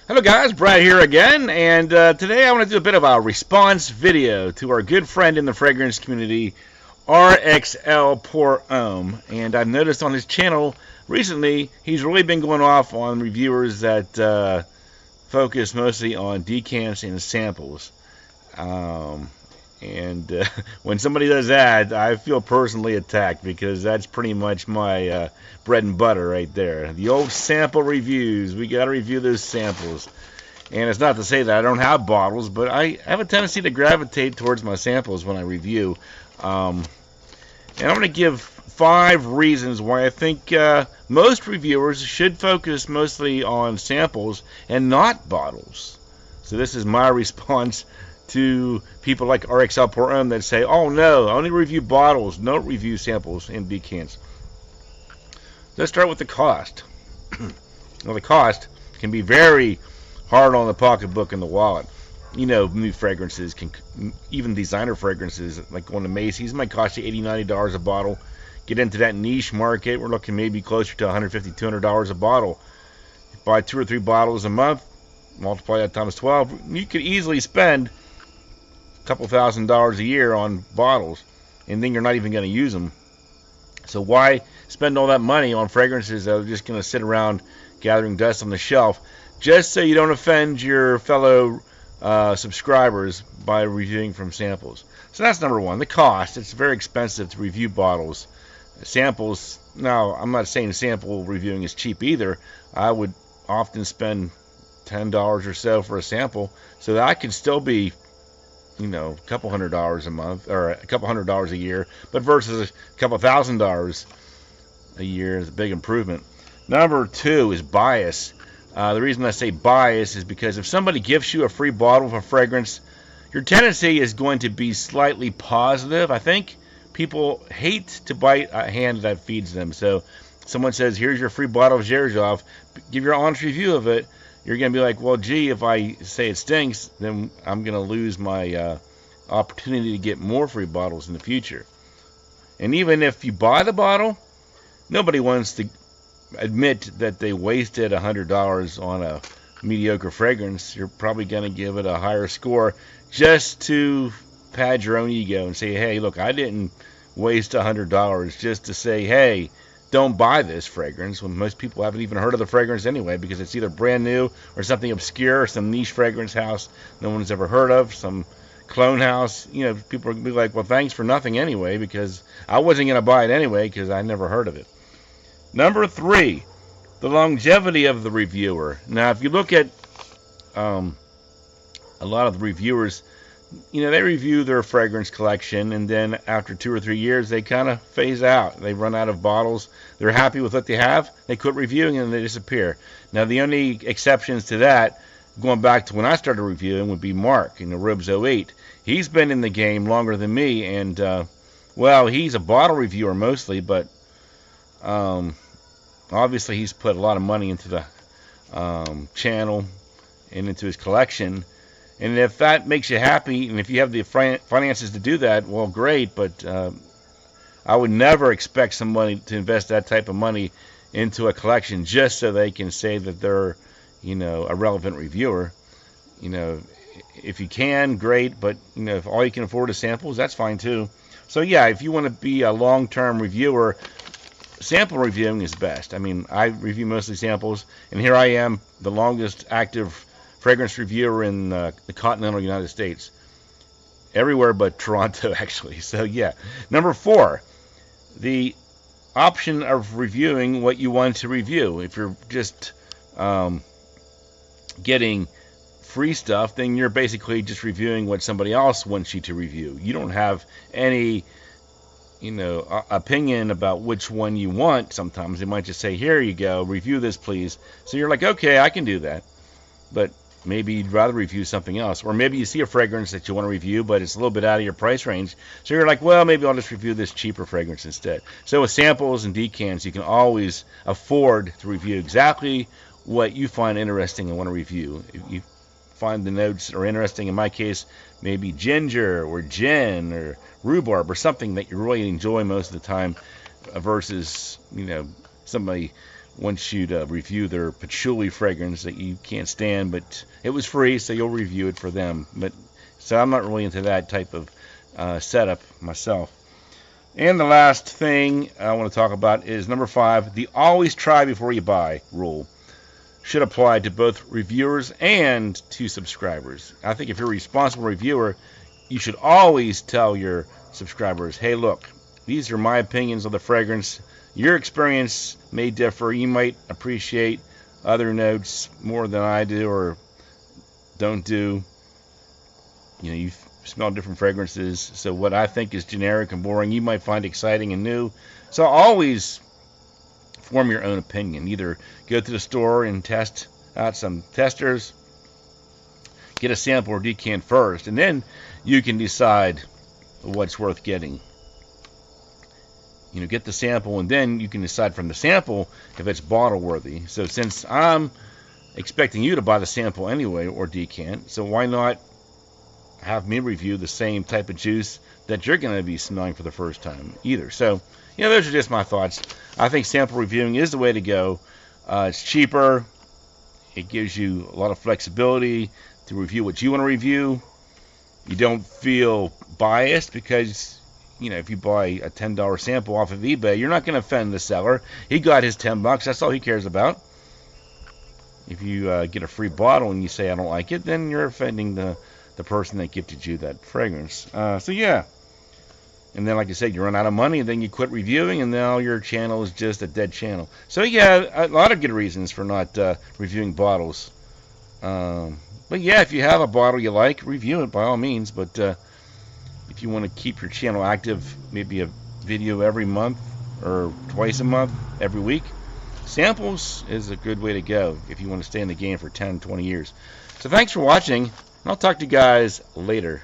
Hello guys, Brad here again, and today I want to do a bit of a response video to our good friend in the fragrance community, RXL Pour Homme. And I've noticed on his channel recently, he's really been going off on reviewers that focus mostly on decants and samples. When somebody does that, I feel personally attacked because that's pretty much my bread and butter right there. The old sample reviews. We got to review those samples. And it's not to say that I don't have bottles, but I have a tendency to gravitate towards my samples when I review. And I'm going to give 5 reasons why I think most reviewers should focus mostly on samples and not bottles. So this is my response to people like RXL Pour Homme that say, oh no, only review bottles, don't review samples and decants. Let's start with the cost. Well, the cost can be very hard on the pocketbook and the wallet. You know, new fragrances, even designer fragrances, like going to Macy's, might cost you $80, $90 a bottle. Get into that niche market, we're looking maybe closer to $150, $200 a bottle. Buy 2 or 3 bottles a month, multiply that times 12, you could easily spend a couple $1,000s a year on bottles, and then you're not even going to use them. So why spend all that money on fragrances that are just going to sit around gathering dust on the shelf, just so you don't offend your fellow subscribers by reviewing from samples? So that's number one, the cost. It's very expensive to review bottles. Samples, now I'm not saying sample reviewing is cheap either. I would often spend $10 or so for a sample, so that I could still be, you know, a couple $100s a month, or a couple $100s a year, but versus a couple $1,000s a year is a big improvement. Number 2 is bias. The reason I say bias is because if somebody gives you a free bottle of a fragrance, your tendency is going to be slightly positive. I think people hate to bite a hand that feeds them. So someone says, here's your free bottle of Xerzov, give your honest review of it. You're going to be like, well, gee, if I say it stinks, then I'm going to lose my opportunity to get more free bottles in the future. And even if you buy the bottle, nobody wants to admit that they wasted $100 on a mediocre fragrance. You're probably going to give it a higher score just to pad your own ego and say, hey, look, I didn't waste $100 just to say, hey, don't buy this fragrance, when most people haven't even heard of the fragrance anyway, because it's either brand new or something obscure, or some niche fragrance house no one's ever heard of, some clone house. You know, people will be like, well, thanks for nothing anyway, because I wasn't going to buy it anyway because I never heard of it. Number 3, the longevity of the reviewer. Now, if you look at a lot of the reviewers, you know, they review their fragrance collection, and then after 2 or 3 years, they kind of phase out. They run out of bottles. They're happy with what they have. They quit reviewing, and they disappear. Now, the only exceptions to that, going back to when I started reviewing, would be Mark in the Robes 08. He's been in the game longer than me, and, well, he's a bottle reviewer mostly, but obviously he's put a lot of money into the channel and into his collection. And if that makes you happy, and if you have the finances to do that, well, great. But I would never expect somebody to invest that type of money into a collection just so they can say that they're, you know, a relevant reviewer. You know, if you can, great. But, you know, if all you can afford is samples, that's fine too. So, yeah, if you want to be a long-term reviewer, sample reviewing is best. I mean, I review mostly samples, and here I am, the longest active fragrance reviewer in the continental United States. Everywhere but Toronto, actually. So, yeah. Number 4, the option of reviewing what you want to review. If you're just getting free stuff, then you're basically just reviewing what somebody else wants you to review. You don't have any, you know, opinion about which one you want. Sometimes they might just say, here you go, review this please. So you're like, okay, I can do that. But maybe you'd rather review something else. Or maybe you see a fragrance that you want to review, but it's a little bit out of your price range. So you're like, well, maybe I'll just review this cheaper fragrance instead. So with samples and decants, you can always afford to review exactly what you find interesting and want to review. If you find the notes are interesting, in my case, maybe ginger or gin or rhubarb or something that you really enjoy most of the time, versus, you know, somebody wants you to review their patchouli fragrance that you can't stand, but it was free, so you'll review it for them. But so I'm not really into that type of setup myself. And the last thing I want to talk about is number 5, the always try before you buy rule. Should apply to both reviewers and to subscribers. I think if you're a responsible reviewer, you should always tell your subscribers, hey, look, these are my opinions of the fragrance. Your experience may differ. You might appreciate other notes more than I do or don't do. You know, you smell different fragrances. So what I think is generic and boring, you might find exciting and new. So always form your own opinion. Either go to the store and test out some testers, get a sample or decant first, and then you can decide what's worth getting. You know, get the sample, and then you can decide from the sample if it's bottle worthy. So since I'm expecting you to buy the sample anyway or decant, so why not have me review the same type of juice that you're going to be smelling for the first time either. So, you know, those are just my thoughts. I think sample reviewing is the way to go. It's cheaper. It gives you a lot of flexibility to review what you want to review. You don't feel biased because, you know, if you buy a $10 sample off of eBay, you're not going to offend the seller. He got his $10. That's all he cares about. If you get a free bottle and you say, I don't like it, then you're offending the person that gifted you that fragrance. So, yeah. And then, like I said, you run out of money, and then you quit reviewing, and now your channel is just a dead channel. So, yeah, a lot of good reasons for not reviewing bottles. But, yeah, if you have a bottle you like, review it by all means. But if you want to keep your channel active, maybe a video every month or twice a month, every week, samples is a good way to go if you want to stay in the game for 10, 20 years. So, thanks for watching. I'll talk to you guys later.